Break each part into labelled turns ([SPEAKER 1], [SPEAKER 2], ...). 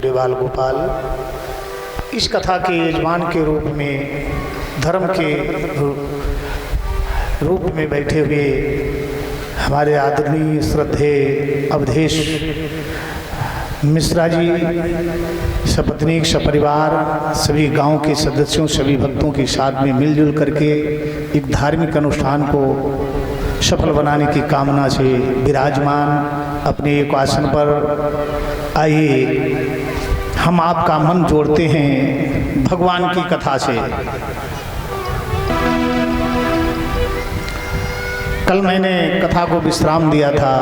[SPEAKER 1] पूज्य बाल गोपाल इस कथा के यजमान के रूप में, धर्म के रूप में बैठे हुए हमारे आदरणीय श्रद्धेय अवधेश मिश्रा जी, सपत्नीक सपरिवार, सभी गांव के सदस्यों, सभी भक्तों के साथ में मिलजुल करके एक धार्मिक अनुष्ठान को सफल बनाने की कामना से विराजमान अपने एक आसन पर आइए हम आपका मन जोड़ते हैं भगवान की कथा से। कल मैंने कथा को विश्राम दिया था।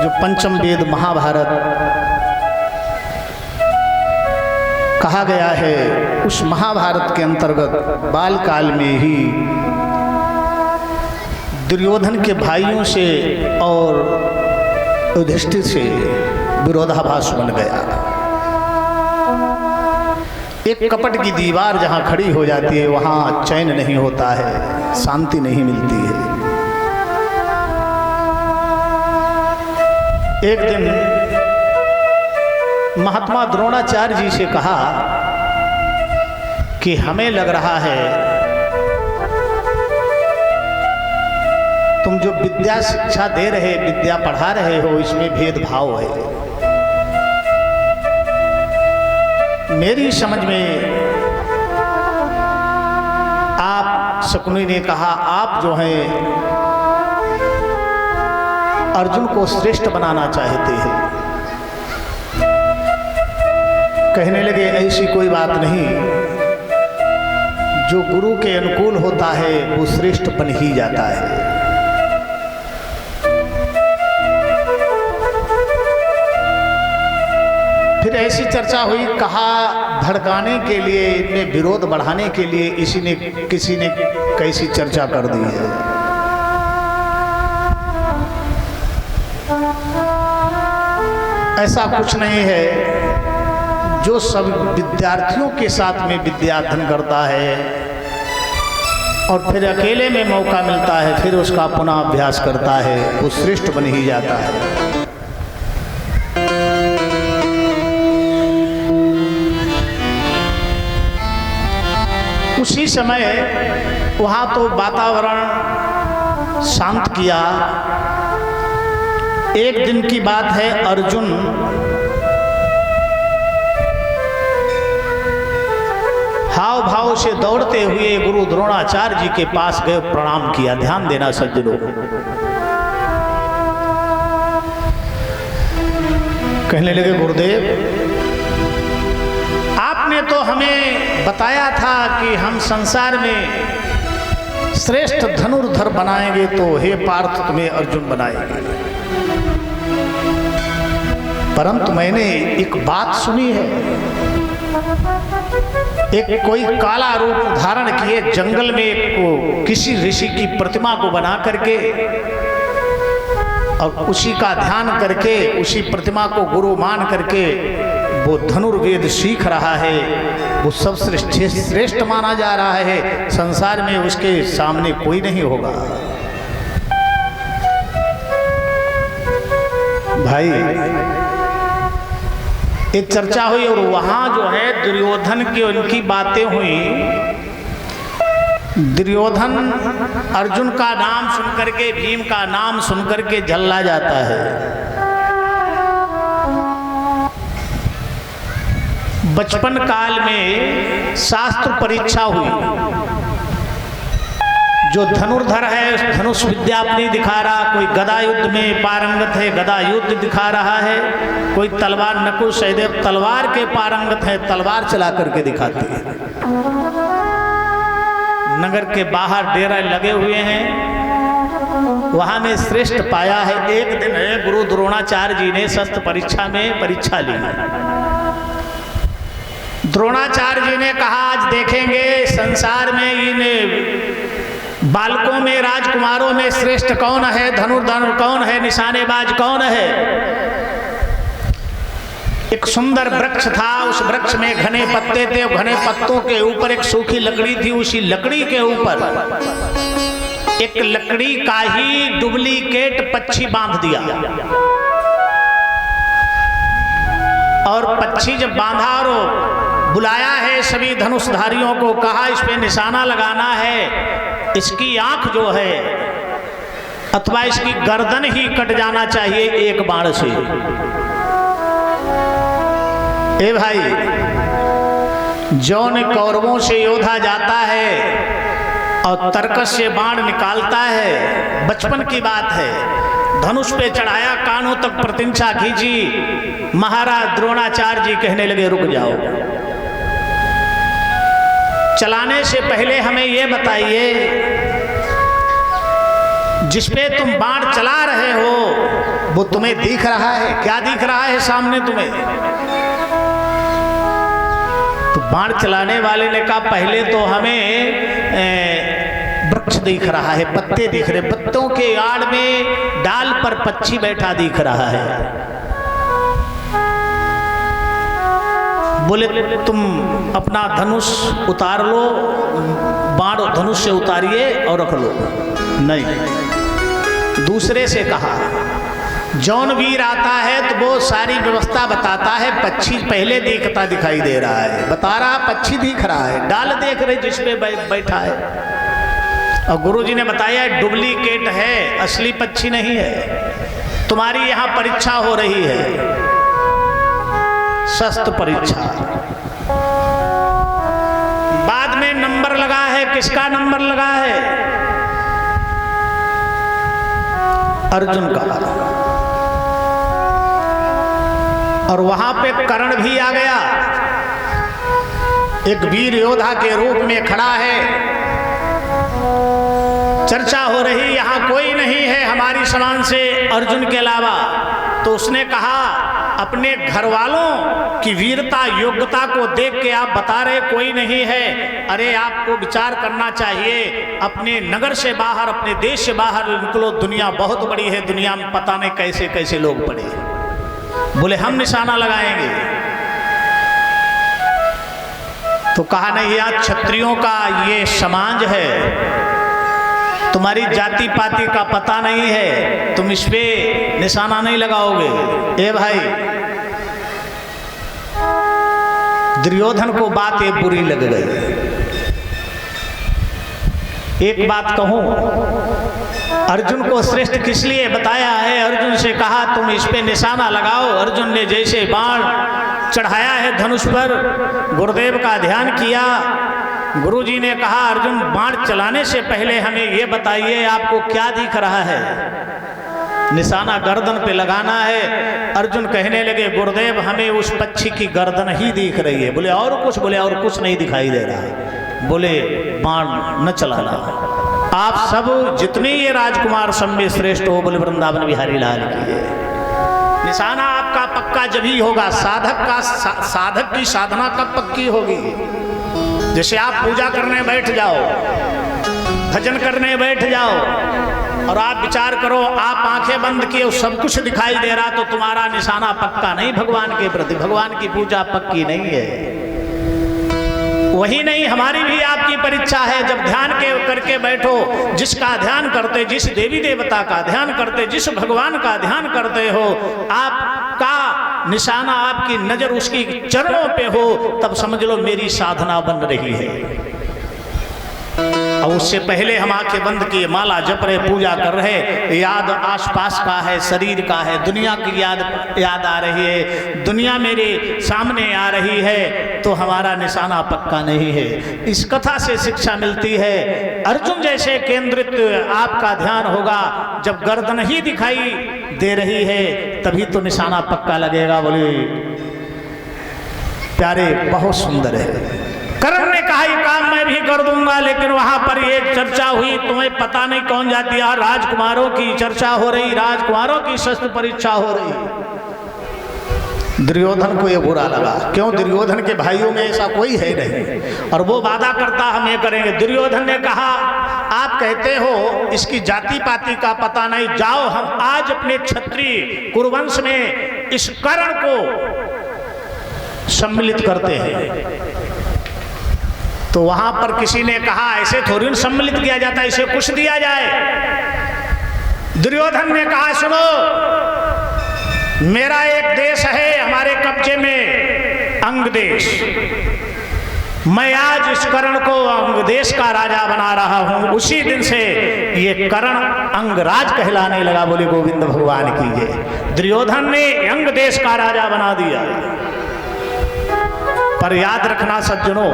[SPEAKER 1] जो पंचम वेद महाभारत कहा गया है, उस महाभारत के अंतर्गत बाल काल में ही दुर्योधन के भाइयों से और युधिष्ठिर से विरोधाभास बन गया। एक कपट की दीवार जहां खड़ी हो जाती है वहां चैन नहीं होता है, शांति नहीं मिलती है। एक दिन महात्मा द्रोणाचार्य जी से कहा कि हमें लग रहा है तुम जो विद्या शिक्षा दे रहे, विद्या पढ़ा रहे हो, इसमें भेदभाव है। मेरी समझ में आप, शकुनी ने कहा, आप जो हैं अर्जुन को श्रेष्ठ बनाना चाहते हैं। कहने लगे ऐसी कोई बात नहीं, जो गुरु के अनुकूल होता है वो श्रेष्ठ बन ही जाता है। फिर ऐसी चर्चा हुई, कहा भड़काने के लिए, इनमें विरोध बढ़ाने के लिए किसी ने कैसी चर्चा कर दी है। ऐसा कुछ नहीं है। जो सब विद्यार्थियों के साथ में विद्या अध्ययन करता है और फिर अकेले में मौका मिलता है फिर उसका पुनः अभ्यास करता है, वो श्रेष्ठ बन ही जाता है। उसी समय वहाँ तो वातावरण शांत किया। एक दिन की बात है, अर्जुन हाव भाव से दौड़ते हुए गुरु द्रोणाचार्य जी के पास गए, प्रणाम किया। ध्यान देना सज्जनों, कहने लगे गुरुदेव, आपने तो हमें बताया था कि हम संसार में श्रेष्ठ धनुर्धर बनाएंगे, तो हे पार्थ तुम्हें अर्जुन बनाएंगे। परंतु मैंने एक बात सुनी है, एक कोई काला रूप धारण किए जंगल में किसी ऋषि की प्रतिमा को बना करके और उसी का ध्यान करके, उसी प्रतिमा को गुरु मान करके वो धनुर्वेद सीख रहा है। वो सबसे श्रेष्ठ माना जा रहा है। संसार में उसके सामने कोई नहीं होगा। भाई एक चर्चा हुई और वहां जो है दुर्योधन की उनकी बातें हुई। दुर्योधन अर्जुन का नाम सुनकर के, भीम का नाम सुनकर के झल्ला जाता है। बचपन काल में शास्त्र परीक्षा हुई। जो धनुर्धर है धनुष विद्या अपनी दिखा रहा, कोई गदा युद्ध में पारंगत है, गदा युद्ध दिखा रहा है, कोई तलवार, नकुल सहदेव तलवार के पारंगत है, तलवार चला करके दिखाते हैं। नगर के बाहर डेरा लगे हुए हैं, वहां में श्रेष्ठ पाया है। एक दिन है, गुरु द्रोणाचार्य जी ने शस्त्र परीक्षा में परीक्षा ली। द्रोणाचार्य जी ने कहा आज देखेंगे संसार में इन बालकों में, राजकुमारों में श्रेष्ठ कौन है, धनुर्धर कौन है, निशानेबाज कौन है। एक सुंदर वृक्ष था, उस वृक्ष में घने पत्ते थे, घने पत्तों के ऊपर एक सूखी लकड़ी थी। उसी लकड़ी के ऊपर एक लकड़ी का ही डुप्लीकेट पक्षी बांध दिया। और पक्षी जब बांधा और बुलाया है सभी धनुषधारियों को, कहा इस पे निशाना लगाना है, इसकी आंख जो है अथवा इसकी गर्दन ही कट जाना चाहिए एक बाण से। ए भाई, जौन कौरवों से योद्धा जाता है और तर्कस से बाण निकालता है, बचपन की बात है, धनुष पे चढ़ाया, कानों तक प्रतिंछा खींची, महाराज द्रोणाचार्य जी कहने लगे रुक जाओ, चलाने से पहले हमें यह बताइए जिसपे तुम बाण चला रहे हो वो तुम्हें दिख रहा है? क्या दिख रहा है सामने तुम्हें? तो बाण चलाने वाले ने कहा पहले तो हमें वृक्ष दिख रहा है, पत्ते दिख रहे, पत्तों के आड़ में डाल पर पक्षी बैठा दिख रहा है। बोले तुम अपना धनुष उतार लो, बाण धनुष से उतारिए और रख लो। नहीं, दूसरे से कहा, जौन वीर आता है तो वो सारी व्यवस्था बताता है, पक्षी पहले देखता दिखाई दे रहा है, बता रहा पक्षी दिख रहा है, डाल देख रहे जिस पे बैठा है। और गुरुजी ने बताया डुप्लीकेट है, असली पक्षी नहीं है, तुम्हारी यहाँ परीक्षा हो रही है, शस्त्र परीक्षा। बाद में नंबर लगा है, किसका नंबर लगा है? अर्जुन का। और वहां पे कर्ण भी आ गया, एक वीर योद्धा के रूप में खड़ा है, चर्चा हो रही, यहां कोई नहीं है हमारी समान से अर्जुन के अलावा। तो उसने कहा अपने घर वालों की वीरता योग्यता को देख के आप बता रहे कोई नहीं है, अरे आपको विचार करना चाहिए, अपने नगर से बाहर, अपने देश से बाहर निकलो, दुनिया बहुत बड़ी है, दुनिया में पता नहीं कैसे कैसे लोग पड़े। बोले हम निशाना लगाएंगे। तो कहा नहीं, यार क्षत्रियों का ये समाज है, तुम्हारी जाति पाति का पता नहीं है, तुम इस पे निशाना नहीं लगाओगे। ए भाई, दुर्योधन को बात ये बुरी लग गई। एक बात कहूं, अर्जुन को श्रेष्ठ किस लिए बताया है? अर्जुन से कहा तुम इस पे निशाना लगाओ। अर्जुन ने जैसे बाण चढ़ाया है धनुष पर, गुरुदेव का ध्यान किया। गुरुजी ने कहा अर्जुन बाण चलाने से पहले हमें ये बताइए आपको क्या दिख रहा है? निशाना गर्दन पे लगाना है। अर्जुन कहने लगे गुरुदेव हमें उस पक्षी की गर्दन ही दिख रही है। बोले और कुछ? बोले और कुछ नहीं दिखाई दे रहा। बोले बाण न चलाना। आप सब जितने ये राजकुमार सब में श्रेष्ठ हो, बोले वृंदावन बिहारी लाल की है। निशाना आपका पक्का जब ही होगा। साधक की साधना कब पक्की होगी? जैसे आप पूजा करने बैठ जाओ, भजन करने बैठ जाओ और आप विचार करो, आप आंखें बंद किए सब कुछ दिखाई दे रहा, तो तुम्हारा निशाना पक्का नहीं भगवान के प्रति। भगवान की पूजा पक्की नहीं है। वही नहीं, हमारी भी आपकी परीक्षा है। जब ध्यान करके बैठो, जिसका ध्यान करते, जिस देवी देवता का ध्यान करते, जिस भगवान का ध्यान करते हो, आपका निशाना, आपकी नजर उसकी चरणों पे हो, तब समझ लो मेरी साधना बन रही है। और उससे पहले हम आंखें बंद किए माला जप रहे, पूजा कर रहे, याद आसपास का है, शरीर का है, दुनिया की याद आ रही है, दुनिया मेरे सामने आ रही है, तो हमारा निशाना पक्का नहीं है। इस कथा से शिक्षा मिलती है, अर्जुन जैसे केंद्रित आपका ध्यान होगा। जब गर्दन ही दिखाई दे रही है तभी तो निशाना पक्का लगेगा। बोले प्यारे, बहुत सुंदर है। कर्ण ने कहा ये काम मैं भी कर दूंगा, लेकिन वहां पर ये चर्चा हुई, तुम्हें पता नहीं कौन जाती है, राजकुमारों की चर्चा हो रही, राजकुमारों की शस्त्र परीक्षा हो रही। दुर्योधन को ये बुरा लगा। क्यों? दुर्योधन के भाइयों में ऐसा कोई है नहीं, और वो वादा करता हम ये करेंगे। दुर्योधन ने कहा आप कहते हो इसकी जाति पाति का पता नहीं, जाओ हम आज अपने क्षत्रिय कुरुवंश में इस कर्ण को सम्मिलित करते हैं। तो वहां पर किसी ने कहा ऐसे थोड़ी सम्मिलित किया जाता, इसे कुछ दिया जाए। दुर्योधन ने कहा सुनो, मेरा एक देश है हमारे कब्जे में, देश, मैं आज इस कर्ण को अंग देश का राजा बना रहा हूं। उसी दिन से ये कर्ण अंगराज कहलाने लगा। बोले गोविंद भगवान की जय। दुर्योधन ने अंग देश का राजा बना दिया। पर याद रखना सज्जनों,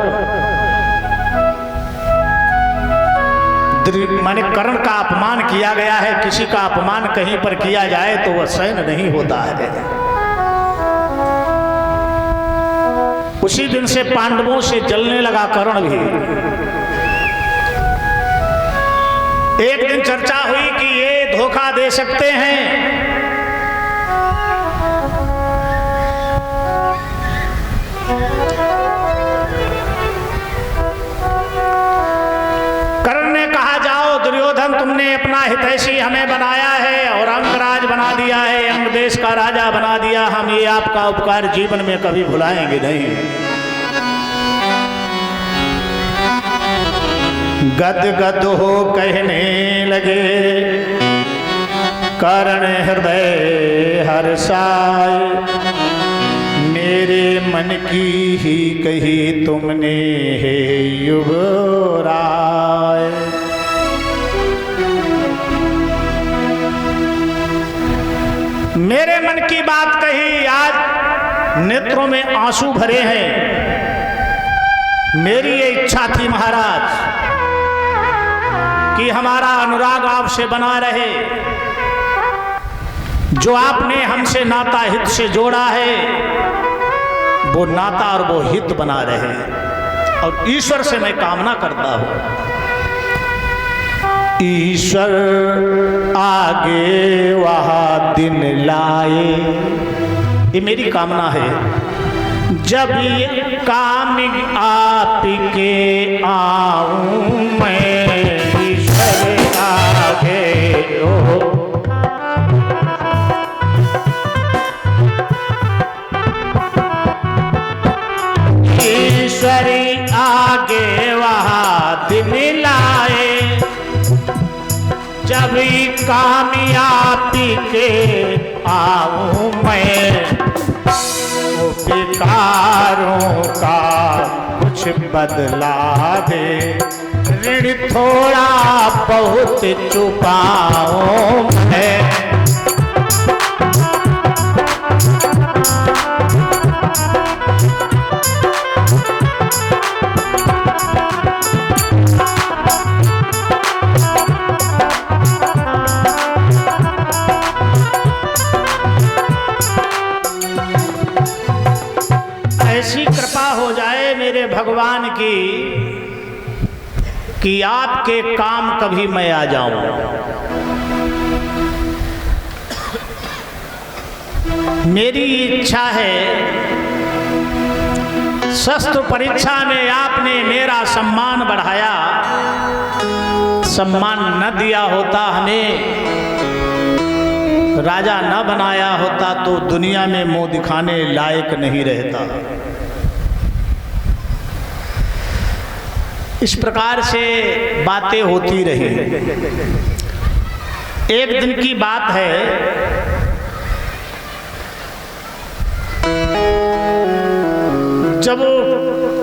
[SPEAKER 1] माने कर्ण का अपमान किया गया है। किसी का अपमान कहीं पर किया जाए तो वह सहन नहीं होता है। उसी दिन से पांडवों से जलने लगा कर्ण भी। एक दिन चर्चा हुई कि ये धोखा दे सकते हैं। कर्ण ने कहा, जाओ दुर्योधन, तुमने अपना हितैषी हमें बनाया है और अंगराज बना दिया है, अंग देश का राजा बना दिया। हम ये आपका उपकार जीवन में कभी भुलाएंगे नहीं। गदगद हो कहने लगे कर्ण हृदय हर्षाय, मेरे मन की ही कही तुमने हे युवराय। मेरे मन की बात कही, आज नेत्रों में आंसू भरे हैं। मेरी ये इच्छा थी महाराज कि हमारा अनुराग आपसे बना रहे। जो आपने हमसे नाता हित से जोड़ा है, वो नाता और वो हित बना रहे। और ईश्वर से मैं कामना करता हूं, ईश्वर आगे वह दिन लाए। ये मेरी कामना है। जब ये काम आपके आऊं मैं, ईश्वर आगे हो। ईश्वरी आगे वहाँ दिन लाए, जब कामयाबी के आऊं मैं। उपकारों का कुछ बदला दे, ऋण थोड़ा बहुत चुकाऊं मैं। ऐसी कृपा हो जाए मेरे भगवान की कि आपके काम कभी मैं आ जाऊं। मेरी इच्छा है, शस्त्र परीक्षा में आपने मेरा सम्मान बढ़ाया, सम्मान न दिया होता, हमें राजा न बनाया होता तो दुनिया में मुंह दिखाने लायक नहीं रहता। इस प्रकार से बातें होती रही। एक दिन की बात है, जब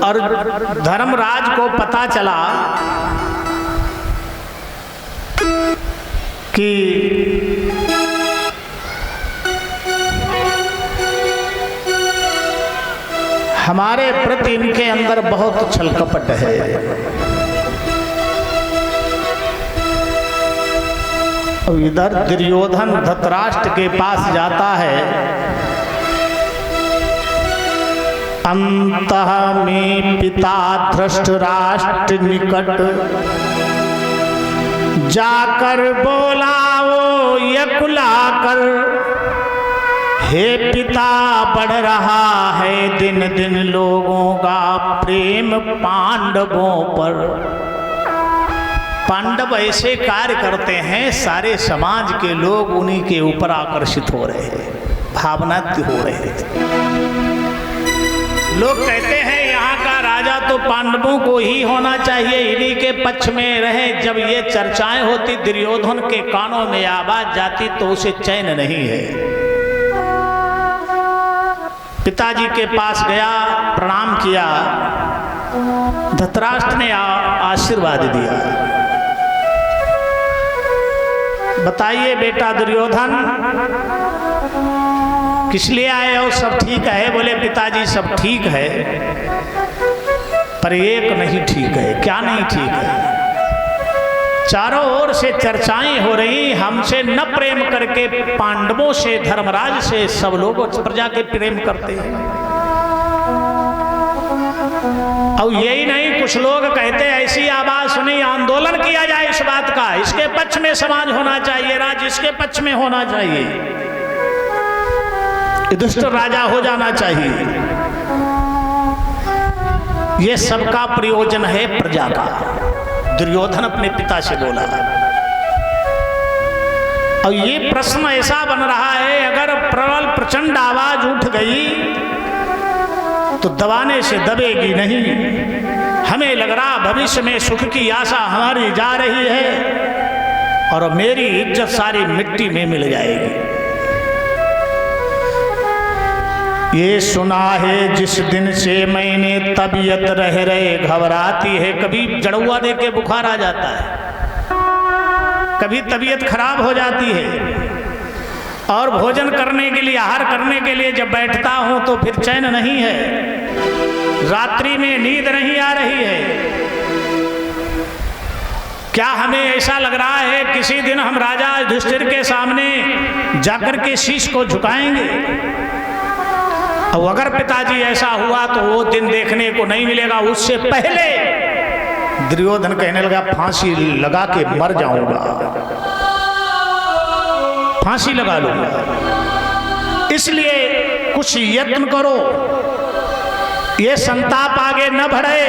[SPEAKER 1] और धर्मराज को पता चला कि हमारे प्रति इनके अंदर बहुत छल कपट है, और इधर दुर्योधन धृतराष्ट्र के पास जाता है। अंतः में पिता धृतराष्ट्र निकट जाकर बोला वो यकुलाकर, हे पिता बढ़ रहा है दिन दिन लोगों का प्रेम पांडवों पर। पांडव ऐसे कार्य करते हैं, सारे समाज के लोग उन्हीं के ऊपर आकर्षित हो रहे हैं, भावनात्मक हो रहे हैं। लोग कहते हैं यहाँ का राजा तो पांडवों को ही होना चाहिए, इन्हीं के पक्ष में रहे। जब ये चर्चाएं होती, दुर्योधन के कानों में आवाज जाती तो उसे चैन नहीं है। पिताजी के पास गया, प्रणाम किया। धृतराष्ट्र ने आशीर्वाद दिया। बताइए बेटा दुर्योधन, किस लिए आए हो? सब ठीक है? बोले पिताजी सब ठीक है, पर एक नहीं ठीक है। क्या नहीं ठीक है? चारों ओर से चर्चाएं हो रही, हमसे न प्रेम करके पांडवों से, धर्मराज से सब लोग प्रजा के प्रेम करते हैं। और यही नहीं, कुछ लोग कहते ऐसी आवाज सुनी, आंदोलन किया जाए इस बात का, इसके पक्ष में समाज होना चाहिए, राज्य इसके पक्ष में होना चाहिए, दुष्ट राजा हो जाना चाहिए। ये सबका प्रयोजन है प्रजा का। दुर्योधन अपने पिता से बोला। और ये प्रश्न ऐसा बन रहा है, अगर प्रबल प्रचंड आवाज उठ गई तो दबाने से दबेगी नहीं। हमें लग रहा भविष्य में सुख की आशा हमारी जा रही है और मेरी इज्जत सारी मिट्टी में मिल जाएगी। ये सुना है जिस दिन से मैंने तबीयत रह रहे घबराती है। कभी जड़ुआ दे के बुखार आ जाता है, कभी तबीयत खराब हो जाती है, और भोजन करने के लिए, आहार करने के लिए जब बैठता हूं तो फिर चैन नहीं है, रात्रि में नींद नहीं आ रही है। क्या हमें ऐसा लग रहा है किसी दिन हम राजा युधिष्ठिर के सामने जाकर के शीश को झुकाएंगे? और अगर पिताजी ऐसा हुआ तो वो दिन देखने को नहीं मिलेगा। उससे पहले दुर्योधन कहने लगा फांसी लगा के मर जाऊंगा, फांसी लगा लूंगा। इसलिए कुछ यत्न करो, ये संताप आगे न बढ़े।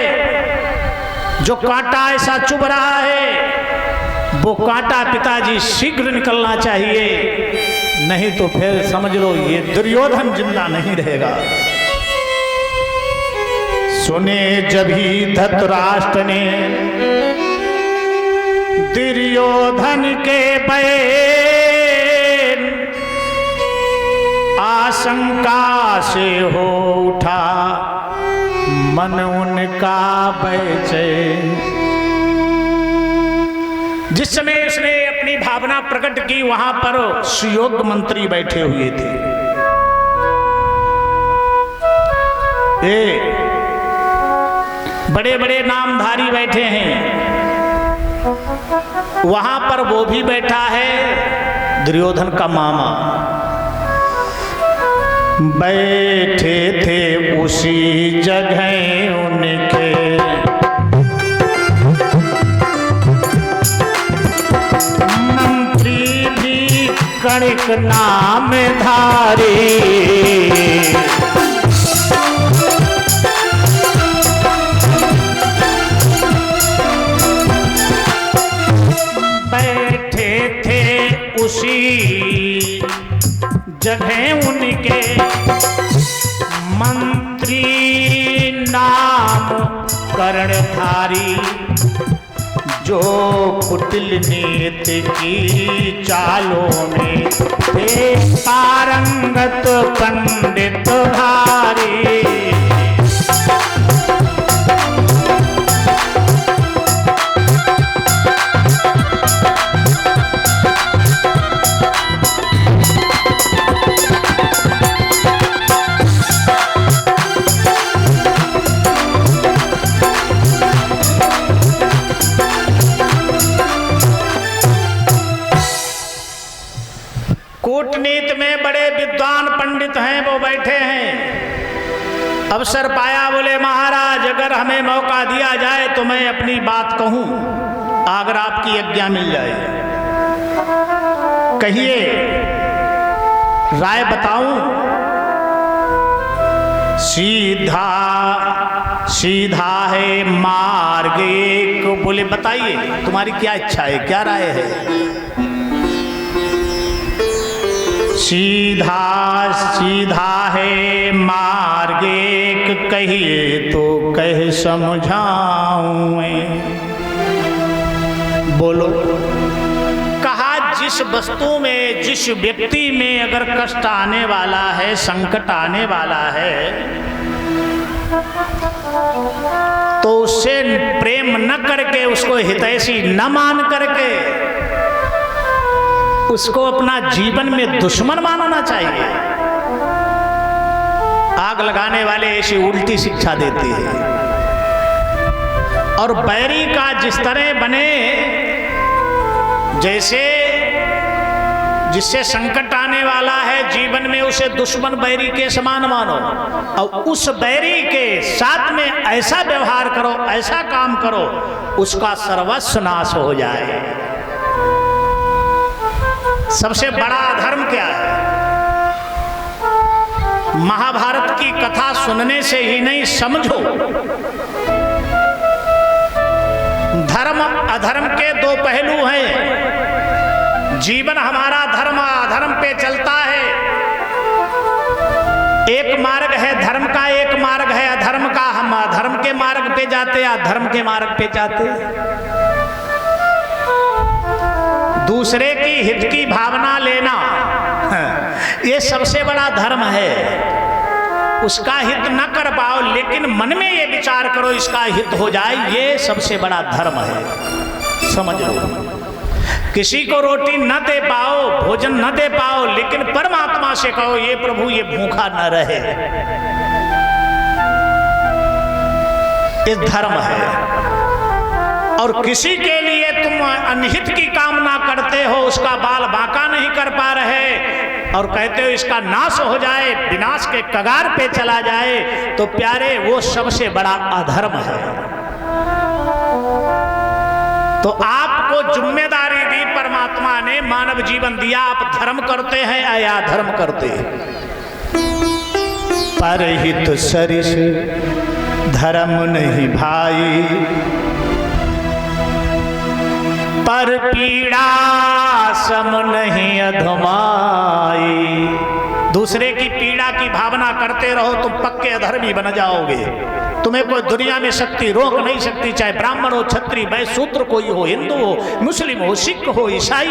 [SPEAKER 1] जो कांटा ऐसा चुभ रहा है वो कांटा पिताजी शीघ्र निकलना चाहिए, नहीं तो फिर समझ लो ये दुर्योधन जिंदा नहीं रहेगा। सुने जब ही धृतराष्ट्र ने दुर्योधन के बैन, आशंका से हो उठा मन उनका बेचैन। जिस समय उसने अपनी भावना प्रकट की, वहां पर सुयोग्य मंत्री बैठे हुए थे। बड़े बड़े नामधारी बैठे हैं, वहां पर वो भी बैठा है दुर्योधन का मामा। बैठे थे उसी जगह उनके कणिक नाम धारी। बैठे थे उसी जगह उनके मंत्री नाम कर्णधारी, जो कुटिल नीति की चालों में थे पारंगत पंडित भारी। कूटनीति में बड़े विद्वान पंडित हैं, वो बैठे हैं। अवसर पाया, बोले महाराज अगर हमें मौका दिया जाए तो मैं अपनी बात कहूं, अगर आपकी आज्ञा मिल जाए। कहिए, राय बताऊं? सीधा सीधा है मार्ग एक। बोले बताइए तुम्हारी क्या इच्छा है, क्या राय है? सीधा सीधा है मार्ग एक, कहिए तो कह समझाऊं मैं। बोलो। कहा जिस वस्तु में, जिस व्यक्ति में अगर कष्ट आने वाला है, संकट आने वाला है, तो उससे प्रेम न करके, उसको हितैषी न मान करके उसको अपना जीवन में दुश्मन मानना चाहिए। आग लगाने वाले ऐसी उल्टी शिक्षा देते हैं। और बैरी का जिस तरह बने, जैसे जिससे संकट आने वाला है जीवन में, उसे दुश्मन बैरी के समान मानो और उस बैरी के साथ में ऐसा व्यवहार करो, ऐसा काम करो, उसका सर्वस्व नाश हो जाए। सबसे बड़ा अधर्म क्या है? महाभारत की कथा सुनने से ही नहीं, समझो। धर्म अधर्म के दो पहलू हैं। जीवन हमारा धर्म अधर्म पे चलता है। एक मार्ग है धर्म का, एक मार्ग है अधर्म का। हम अधर्म के मार्ग पे जाते या धर्म के मार्ग पे जाते। दूसरे की हित की भावना लेना, ये सबसे बड़ा धर्म है। उसका हित न कर पाओ लेकिन मन में ये विचार करो इसका हित हो जाए, ये सबसे बड़ा धर्म है। समझ लो, किसी को रोटी न दे पाओ, भोजन न दे पाओ, लेकिन परमात्मा से कहो ये प्रभु ये भूखा न रहे, ये धर्म है। और किसी के लिए तुम अनहित की कामना करते हो, उसका बाल बांका नहीं कर पा रहे और कहते हो इसका नाश हो जाए, विनाश के कगार पे चला जाए, तो प्यारे वो सबसे बड़ा अधर्म है। तो आपको जिम्मेदारी दी परमात्मा ने, मानव जीवन दिया, आप धर्म करते हैं या अधर्म करते हैं? परहित सरिस धर्म नहीं भाई, पर पीड़ा सम नहीं अधमाई। दूसरे की पीड़ा की भावना करते रहो, तुम पक्के अधर्मी बन जाओगे। तुम्हें कोई दुनिया में शक्ति रोक नहीं सकती, चाहे ब्राह्मण हो, क्षत्रिय, वैश्य, शूद्र कोई हो, हिंदू हो, मुस्लिम हो, सिख हो, ईसाई